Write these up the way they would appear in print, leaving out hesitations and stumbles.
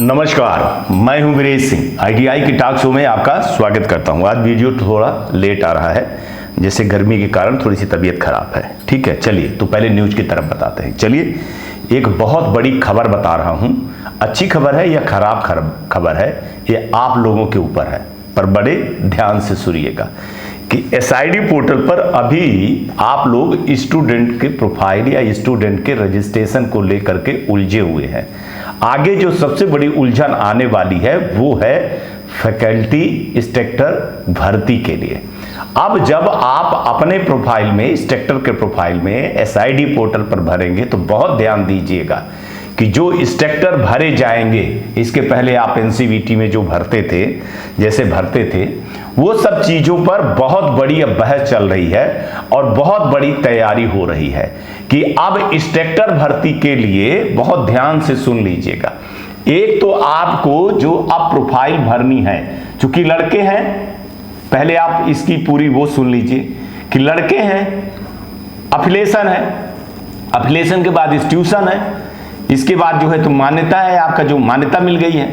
नमस्कार, मैं हूं वीरेश सिंह। आईटीआई की टॉक शो में आपका स्वागत करता हूं। आज वीडियो थोड़ा लेट आ रहा है, जैसे गर्मी के कारण थोड़ी सी तबीयत खराब है। ठीक है, चलिए तो पहले न्यूज की तरफ बताते हैं। चलिए, एक बहुत बड़ी खबर बता रहा हूं। अच्छी खबर है या खराब खबर है, ये आप लोगों के ऊपर है, पर बड़े ध्यान से सुनिएगा कि एसआईडी पोर्टल पर अभी आप लोग स्टूडेंट के प्रोफाइल या स्टूडेंट के रजिस्ट्रेशन को लेकर के उलझे हुए हैं। आगे जो सबसे बड़ी उलझन आने वाली है वो है फैकल्टी इंस्ट्रक्टर भर्ती के लिए। अब जब आप अपने प्रोफाइल में, इंस्ट्रक्टर के प्रोफाइल में एसआईडी पोर्टल पर भरेंगे तो बहुत ध्यान दीजिएगा कि जो इंस्ट्रक्टर भरे जाएंगे, इसके पहले आप एनसीवीटी में जो भरते थे, जैसे भरते थे, वो सब चीजों पर बहुत बड़ी अब बहस चल रही है और बहुत बड़ी तैयारी हो रही है कि अब इंस्ट्रक्टर भर्ती के लिए बहुत ध्यान से सुन लीजिएगा। एक तो आपको जो अब प्रोफाइल भरनी है, चूंकि लड़के हैं, पहले आप इसकी पूरी वो सुन लीजिए कि लड़के हैं, अफिलेशन है, अफिलेशन के बाद इंस्टीट्यूशन है, इसके बाद जो है तो मान्यता है, आपका जो मान्यता मिल गई है।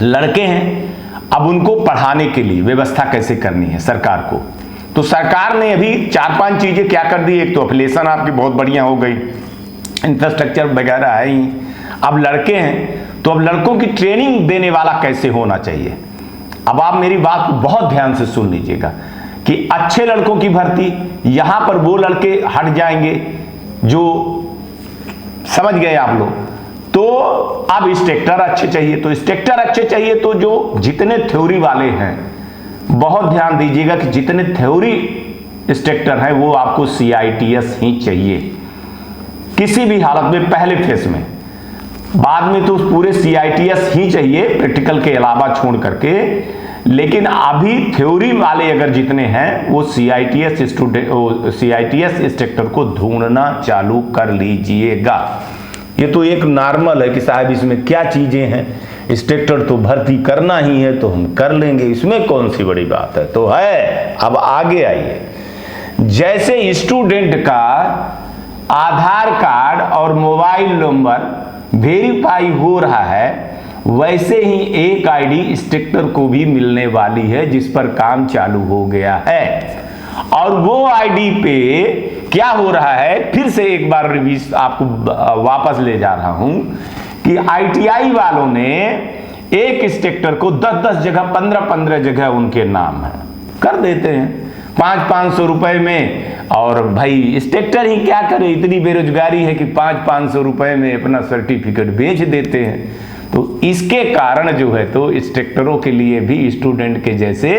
लड़के हैं, अब उनको पढ़ाने के लिए व्यवस्था कैसे करनी है सरकार को, तो सरकार ने अभी 4-5 चीजें क्या कर दी। एक तो एफिलिएशन आपकी बहुत बढ़िया हो गई, इंफ्रास्ट्रक्चर वगैरह है ही। अब लड़के हैं तो अब लड़कों की ट्रेनिंग देने वाला कैसे होना चाहिए। अब आप मेरी बात को बहुत ध्यान से सुन लीजिएगा कि अच्छे लड़कों की भर्ती, यहां पर वो लड़के हट जाएंगे जो, समझ गए आप लोग। तो अब इंस्ट्रक्टर अच्छे चाहिए, तो इंस्ट्रक्टर अच्छे चाहिए तो जो जितने थ्योरी वाले हैं, बहुत ध्यान दीजिएगा कि जितने थ्योरी इंस्ट्रक्टर हैं वो आपको सीआईटीएस ही चाहिए किसी भी हालत में, पहले फेस में। बाद में तो पूरे सीआईटीएस ही चाहिए, प्रैक्टिकल के अलावा छोड़ करके। लेकिन अभी थ्योरी वाले अगर जितने हैं वो सीआईटीएस इंस्ट्रक्टर को ढूंढना चालू कर लीजिएगा। ये तो एक नॉर्मल है कि साहब इसमें क्या चीजें हैं, इंस्ट्रक्टर तो भर्ती करना ही है तो हम कर लेंगे, इसमें कौन सी बड़ी बात है। तो है, अब आगे आइए। जैसे स्टूडेंट का आधार कार्ड और मोबाइल नंबर वेरीफाई हो रहा है, वैसे ही एक आईडी इंस्ट्रक्टर को भी मिलने वाली है जिस पर काम चालू हो गया है। और वो आईडी पे क्या हो रहा है, फिर से एक बार रिवीज आपको वापस ले जा रहा हूं कि आईटीआई वालों ने एक इंस्ट्रक्टर को 10-10 जगह, 15-15 जगह उनके नाम है कर देते हैं 500-500 रुपए में। और भाई इंस्ट्रक्टर ही क्या करे, इतनी बेरोजगारी है कि 500-500 रुपए में अपना सर्टिफिकेट बेच देते हैं। तो इसके कारण जो है तो इंस्ट्रक्टरों के लिए भी स्टूडेंट के जैसे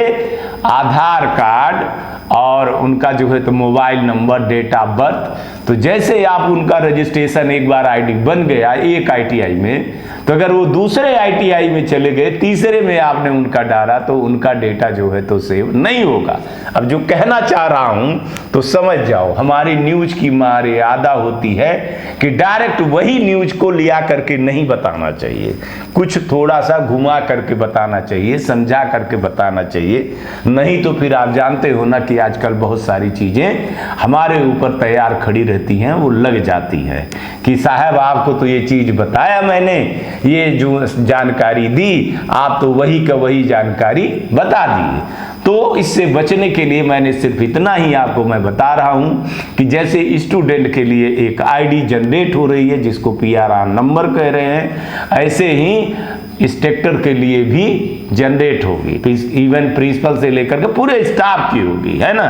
आधार कार्ड और उनका जो है तो mobile number, date of birth, तो जैसे आप उनका रजिस्ट्रेशन एक बार आईडी बन गया एक आईटीआई में, तो अगर वो दूसरे आईटीआई में चले गए, तीसरे में आपने उनका डाला, तो उनका डेटा जो है तो सेव नहीं होगा। अब जो कहना चाह रहा हूं तो समझ जाओ, हमारी न्यूज की मर्यादा होती है कि डायरेक्ट वही न्यूज को लिया करके नहीं बताना चाहिए, कुछ थोड़ा सा घुमा करके बताना चाहिए, समझा करके बताना चाहिए। नहीं तो फिर आप जानते हो ना कि आजकल बहुत सारी चीजें हमारे ऊपर तैयार खड़ी रहती हैं, वो लग जाती हैं कि साहब आपको तो ये चीज बताया मैंने, ये जो जानकारी दी आप तो वही का वही जानकारी बता दी। तो इससे बचने के लिए मैंने सिर्फ इतना ही आपको मैं बता रहा हूं कि जैसे स्टूडेंट के लिए एक आईडी जनरेट हो रही है जिसको पीआरआर नंबर कह रहे हैं, ऐसे ही इंस्ट्रक्टर के लिए भी जनरेट होगी, इवन प्रिंसिपल से लेकर के पूरे स्टाफ की होगी, है ना।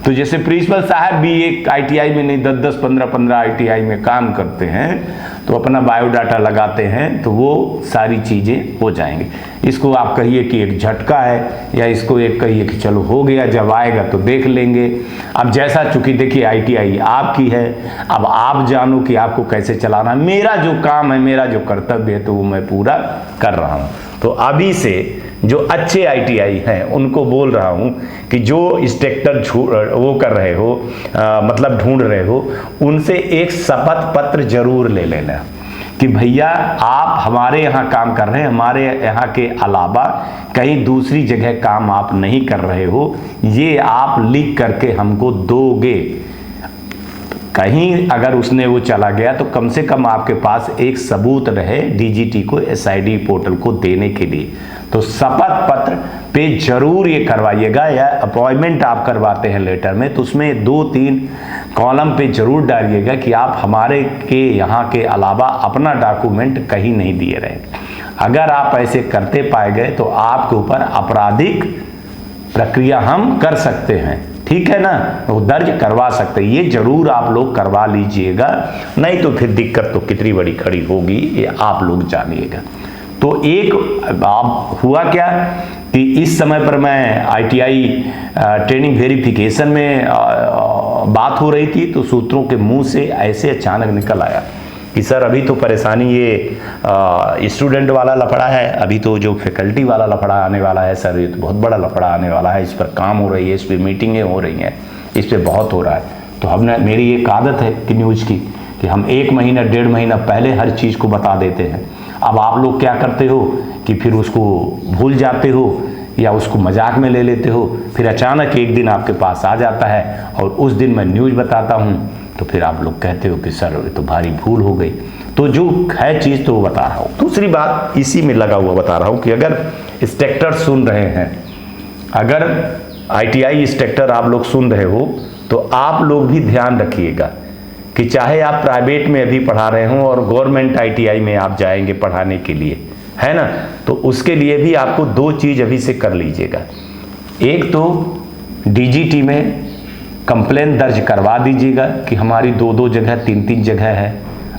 तो जैसे प्रिंसिपल साहब भी एक आईटीआई में नहीं 10-10, 15-15 आईटीआई में काम करते हैं, तो अपना बायोडाटा लगाते हैं, तो वो सारी चीजें हो जाएंगी। इसको आप कहिए कि एक झटका है, या इसको एक कहिए कि चलो हो गया, जब आएगा तो देख लेंगे। अब जैसा, चूंकि देखिए आईटीआई आपकी है, अब आप जानो कि आपको कैसे चलाना है। मेरा जो काम है, मेरा जो कर्तव्य है, तो वो मैं पूरा कर रहा हूं। तो अभी से जो अच्छे आईटीआई हैं उनको बोल रहा हूं कि जो इंस्ट्रक्टर वो कर रहे हो, मतलब ढूंढ रहे हो, उनसे एक शपथ पत्र जरूर ले लेना कि भैया आप हमारे यहाँ काम कर रहे हैं, हमारे यहाँ के अलावा कहीं दूसरी जगह काम आप नहीं कर रहे हो, ये आप लिख करके हमको दोगे। कहीं अगर उसने वो चला गया तो कम से कम आपके पास एक सबूत रहे डीजीटी को, एसआईडी पोर्टल को देने के लिए। तो शपथ पत्र पे जरूर ये करवाइएगा, या अपॉइंटमेंट आप करवाते हैं लेटर में तो उसमें 2-3 कॉलम पे जरूर डालिएगा कि आप हमारे के यहाँ के अलावा अपना डॉक्यूमेंट कहीं नहीं दिए रहेंगे। अगर आप ऐसे करते पाए गए तो आपके ऊपर आपराधिक प्रक्रिया हम कर सकते हैं, ठीक है ना, वो दर्ज करवा सकते हैं। ये जरूर आप लोग करवा लीजिएगा, नहीं तो फिर दिक्कत तो कितनी बड़ी खड़ी होगी ये आप लोग जानिएगा। तो एक आप हुआ क्या कि इस समय पर मैं आईटीआई ट्रेनिंग वेरिफिकेशन में बात हो रही थी तो सूत्रों के मुंह से ऐसे अचानक निकल आया कि सर अभी तो परेशानी ये स्टूडेंट वाला लफड़ा है, अभी तो जो फैकल्टी वाला लफड़ा आने वाला है सर, ये तो बहुत बड़ा लफड़ा आने वाला है, इस पर काम हो रही है, इस पर मीटिंगें हो रही हैं, इस पर बहुत हो रहा है। तो हमने, मेरी एक आदत है कि न्यूज़ की कि हम 1 महीना 1.5 महीना पहले हर चीज़ को बता देते हैं। अब आप लोग क्या करते हो कि फिर उसको भूल जाते हो या उसको मजाक में ले लेते हो, फिर अचानक एक दिन आपके पास आ जाता है और उस दिन मैं न्यूज़ बताता हूँ तो फिर आप लोग कहते हो कि सर ये तो भारी भूल हो गई। तो जो है चीज़ तो वो बता रहा हूँ। दूसरी बात इसी में लगा हुआ बता रहा हूँ कि अगर इंस्ट्रक्टर सुन रहे हैं, अगर आईटीआई इंस्ट्रक्टर आप लोग सुन रहे हो तो आप लोग भी ध्यान रखिएगा कि चाहे आप प्राइवेट में अभी पढ़ा रहे हों और गवर्नमेंट आईटीआई में आप जाएंगे पढ़ाने के लिए, है ना, तो उसके लिए भी आपको 2 चीज़ अभी से कर लीजिएगा। एक तो डीजीटी में कंप्लेन दर्ज करवा दीजिएगा कि हमारी 2-2 जगह 3-3 जगह है,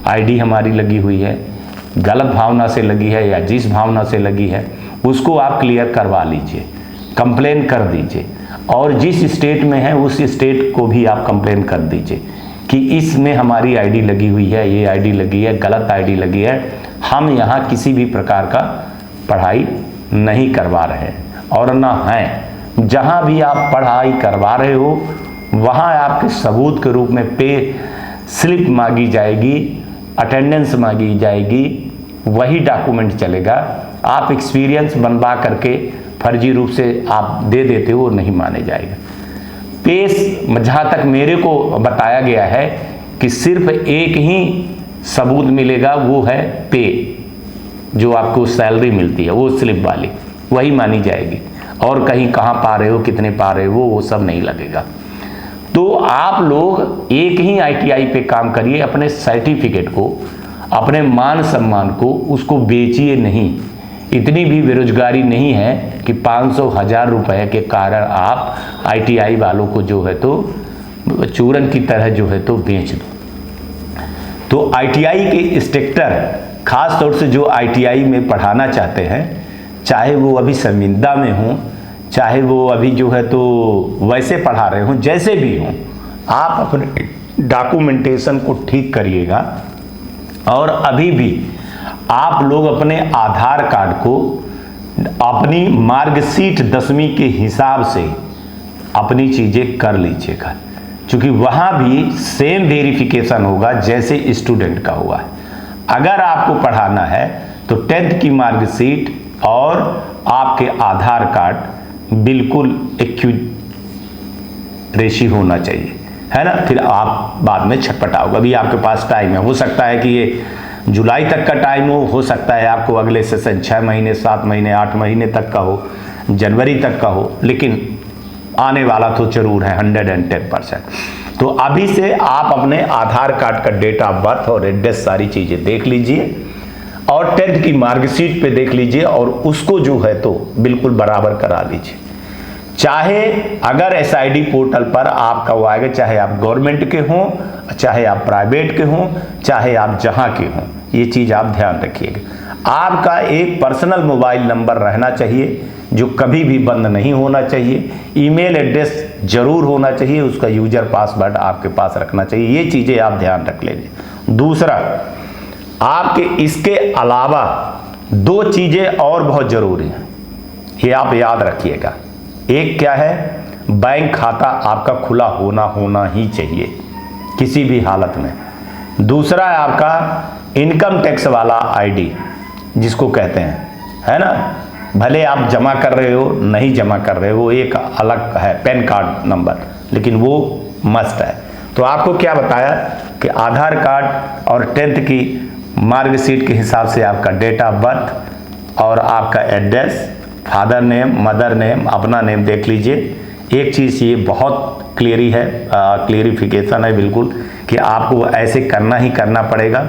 आईडी हमारी लगी हुई है, गलत भावना से लगी है या जिस भावना से लगी है उसको आप क्लियर करवा लीजिए, कंप्लेन कर दीजिए। और जिस स्टेट में है उस स्टेट को भी आप कंप्लेन कर दीजिए कि इसमें हमारी आईडी लगी हुई है, ये आईडी लगी है, गलत आईडी लगी है, हम यहाँ किसी भी प्रकार का पढ़ाई नहीं करवा रहे हैं और ना हैं। जहाँ भी आप पढ़ाई करवा रहे हो वहाँ आपके सबूत के रूप में पे स्लिप मांगी जाएगी, अटेंडेंस मांगी जाएगी, वही डॉक्यूमेंट चलेगा। आप एक्सपीरियंस बनवा करके फर्जी रूप से आप दे देते हो, नहीं माने जाएगा। पेश जहाँ तक मेरे को बताया गया है कि सिर्फ एक ही सबूत मिलेगा, वो है पे, जो आपको सैलरी मिलती है वो स्लिप वाली, वही मानी जाएगी। और कहीं कहाँ पा रहे हो, कितने पा रहे हो, वो सब नहीं लगेगा। तो आप लोग एक ही आईटीआई पे काम करिए, अपने सर्टिफिकेट को, अपने मान सम्मान को, उसको बेचिए नहीं। इतनी भी बेरोजगारी नहीं है कि 500-1000 रुपए के कारण आप आईटीआई वालों को जो है तो चूरन की तरह जो है तो बेच दो। तो आईटीआई के इंस्ट्रक्टर खास तौर से जो आईटीआई में पढ़ाना चाहते हैं, चाहे वो अभी शर्मिंदा में हों, चाहे वो अभी जो है तो वैसे पढ़ा रहे हों, जैसे भी हों, आप अपने डॉक्यूमेंटेशन को ठीक करिएगा। और अभी भी आप लोग अपने आधार कार्ड को अपनी मार्कशीट 10वीं के हिसाब से अपनी चीज़ें कर लीजिएगा, क्योंकि वहाँ भी सेम वेरिफिकेशन होगा जैसे स्टूडेंट का हुआ है। अगर आपको पढ़ाना है तो 10th की मार्कशीट और आपके आधार कार्ड बिल्कुल एक्यूरेसी होना चाहिए, है ना। फिर आप बाद में छटपटाओगे, अभी आपके पास टाइम है। हो सकता है कि ये जुलाई तक का टाइम हो सकता है आपको अगले सेशन 6 महीने, 7 महीने, 8 महीने तक का हो, जनवरी तक का हो, लेकिन आने वाला तो जरूर है 110%। तो अभी से आप अपने आधार कार्ड का डेट ऑफ बर्थ और एड्रेस सारी चीज़ें देख लीजिए और 10th की मार्कशीट पे देख लीजिए और उसको जो है तो बिल्कुल बराबर करा लीजिए। चाहे अगर एसआईडी पोर्टल पर आपका वो आएगा, चाहे आप गवर्नमेंट के हों, चाहे आप प्राइवेट के हों, चाहे आप जहां के हों, ये चीज़ आप ध्यान रखिएगा। आपका एक पर्सनल मोबाइल नंबर रहना चाहिए जो कभी भी बंद नहीं होना चाहिए। ईमेल एड्रेस जरूर होना चाहिए, उसका यूजर पासवर्ड आपके पास रखना चाहिए। ये चीज़ें आप ध्यान रख लीजिए। दूसरा, आपके इसके अलावा 2 चीज़ें और बहुत ज़रूरी हैं, ये आप याद रखिएगा। एक क्या है, बैंक खाता आपका खुला होना ही चाहिए किसी भी हालत में। दूसरा है आपका इनकम टैक्स वाला आईडी जिसको कहते हैं, है ना। भले आप जमा कर रहे हो नहीं जमा कर रहे हो, एक अलग है पैन कार्ड नंबर, लेकिन वो मस्ट है। तो आपको क्या बताया कि आधार कार्ड और 10th की मार्कशीट के हिसाब से आपका डेट ऑफ बर्थ और आपका address, father name, mother name, अपना नेम देख लीजिए। एक चीज़ ये बहुत क्लियरिफिकेशन है बिल्कुल कि आपको ऐसे करना ही करना पड़ेगा।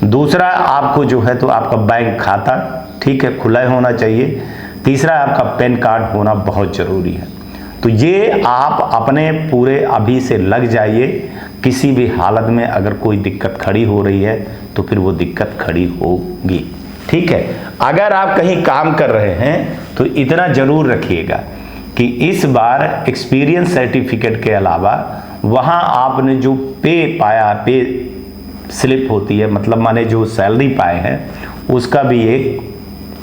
दूसरा, आपको जो है तो आपका बैंक खाता ठीक है खुला होना चाहिए। तीसरा, आपका पैन कार्ड होना बहुत ज़रूरी है। तो ये आप अपने पूरे अभी से लग जाइए। किसी भी हालत में अगर कोई दिक्कत खड़ी हो रही है तो फिर वो दिक्कत खड़ी होगी, ठीक है। अगर आप कहीं काम कर रहे हैं तो इतना ज़रूर रखिएगा कि इस बार एक्सपीरियंस सर्टिफिकेट के अलावा वहाँ आपने जो पे पाया, पे स्लिप होती है, मतलब माने जो सैलरी पाए हैं उसका भी एक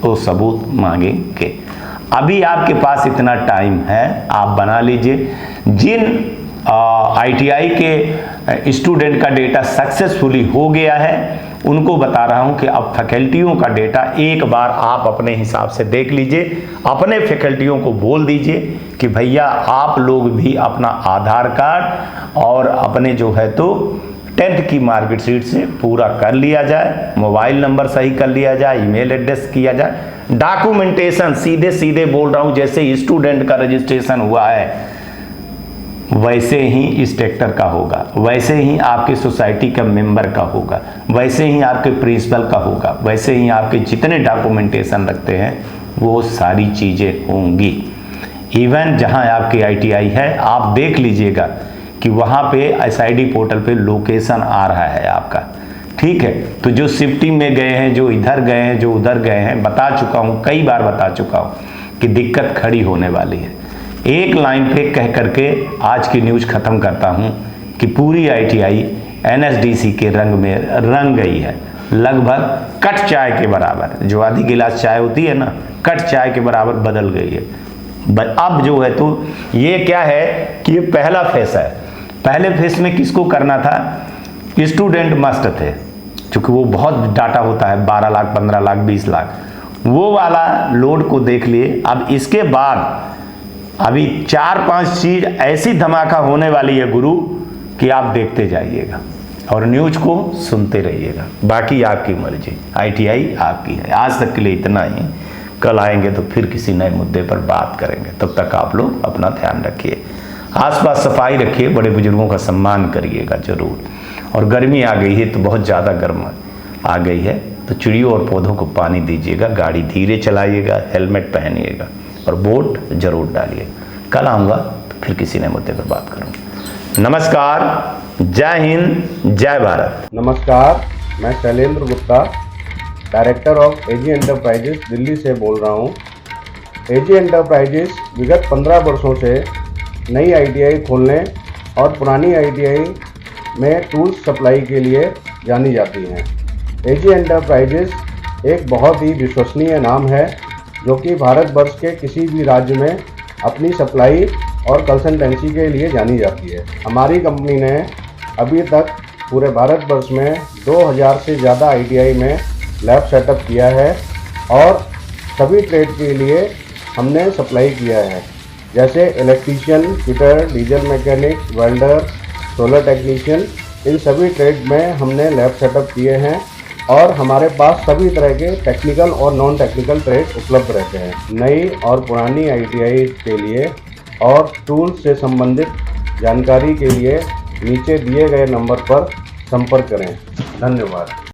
वो सबूत मांगेंगे। अभी आपके पास इतना टाइम है, आप बना लीजिए। जिन ITI के स्टूडेंट का डेटा सक्सेसफुली हो गया है उनको बता रहा हूं कि अब फैकल्टियों का डेटा एक बार आप अपने हिसाब से देख लीजिए। अपने फैकल्टियों को बोल दीजिए कि भैया आप लोग भी अपना आधार कार्ड और अपने जो है तो 10th की मार्कशीट से पूरा कर लिया जाए, मोबाइल नंबर सही कर लिया जाए, ईमेल एड्रेस किया जाए, डॉक्यूमेंटेशन सीधे सीधे बोल रहा हूं जैसे स्टूडेंट का रजिस्ट्रेशन हुआ है वैसे ही इंस्ट्रक्टर का होगा, वैसे ही आपके सोसाइटी का मेंबर का होगा, वैसे ही आपके प्रिंसिपल का होगा, वैसे ही आपके जितने डॉक्यूमेंटेशन रखते हैं वो सारी चीज़ें होंगी। इवन जहां आपकी ITI है आप देख लीजिएगा कि वहां पे SID पोर्टल पे लोकेशन आ रहा है आपका, ठीक है। तो जो शिफ्टिंग में गए हैं, जो इधर गए हैं, जो उधर गए हैं, बता चुका हूं, कई बार बता चुका हूं कि दिक्कत खड़ी होने वाली है। एक लाइन पे कह करके आज की न्यूज़ ख़त्म करता हूं कि पूरी ITI NSDC के रंग में रंग गई है, लगभग कट चाय के बराबर। जो आधी गिलास चाय होती है ना, कट चाय के बराबर बदल गई है। अब जो है तो ये क्या है कि ये पहला फेस है। पहले फेस में किसको करना था? स्टूडेंट मस्ट थे, क्योंकि वो बहुत डाटा होता है, 12 लाख, 15 लाख, 20 लाख, वो वाला लोड को देख लिए। अब इसके बाद अभी 4-5 चीज ऐसी धमाका होने वाली है गुरु कि आप देखते जाइएगा और न्यूज को सुनते रहिएगा। बाकी आपकी मर्जी, ITI आपकी है। आज तक के लिए इतना ही, कल आएंगे तो फिर किसी नए मुद्दे पर बात करेंगे। तब तक आप लोग अपना ध्यान रखिए, आसपास सफाई रखिए, बड़े बुजुर्गों का सम्मान करिएगा जरूर। और गर्मी आ गई है तो बहुत ज़्यादा गर्म आ गई है तो चिड़ियों और पौधों को पानी दीजिएगा, गाड़ी धीरे चलाइएगा, हेलमेट पहनिएगा और वोट जरूर डालिए। कल आऊँगा तो फिर किसी नए मुद्दे पर बात करूँगा। नमस्कार, जय हिंद, जय भारत। नमस्कार, मैं Shailendra Gupta, director of AG enterprises Delhi से बोल रहा हूँ। AG एंटरप्राइजेस विगत 15 वर्षों से नई ITI खोलने और पुरानी ITI में टूल्स सप्लाई के लिए जानी जाती हैं। AG एंटरप्राइजेस एक बहुत ही विश्वसनीय नाम है जो कि भारतवर्ष के किसी भी राज्य में अपनी सप्लाई और कंसल्टेंसी के लिए जानी जाती है। हमारी कंपनी ने अभी तक पूरे भारतवर्ष में 2000 से ज़्यादा ITI में लैब सेटअप किया है और सभी ट्रेड के लिए हमने सप्लाई किया है, जैसे electrician, fitter, diesel mechanic, welder, solar technician, इन सभी ट्रेड में हमने लैब सेटअप किए हैं और हमारे पास सभी तरह के टेक्निकल और नॉन टेक्निकल ट्रेड उपलब्ध रहते हैं। नई और पुरानी ITI के लिए और टूल्स से संबंधित जानकारी के लिए नीचे दिए गए नंबर पर संपर्क करें। धन्यवाद।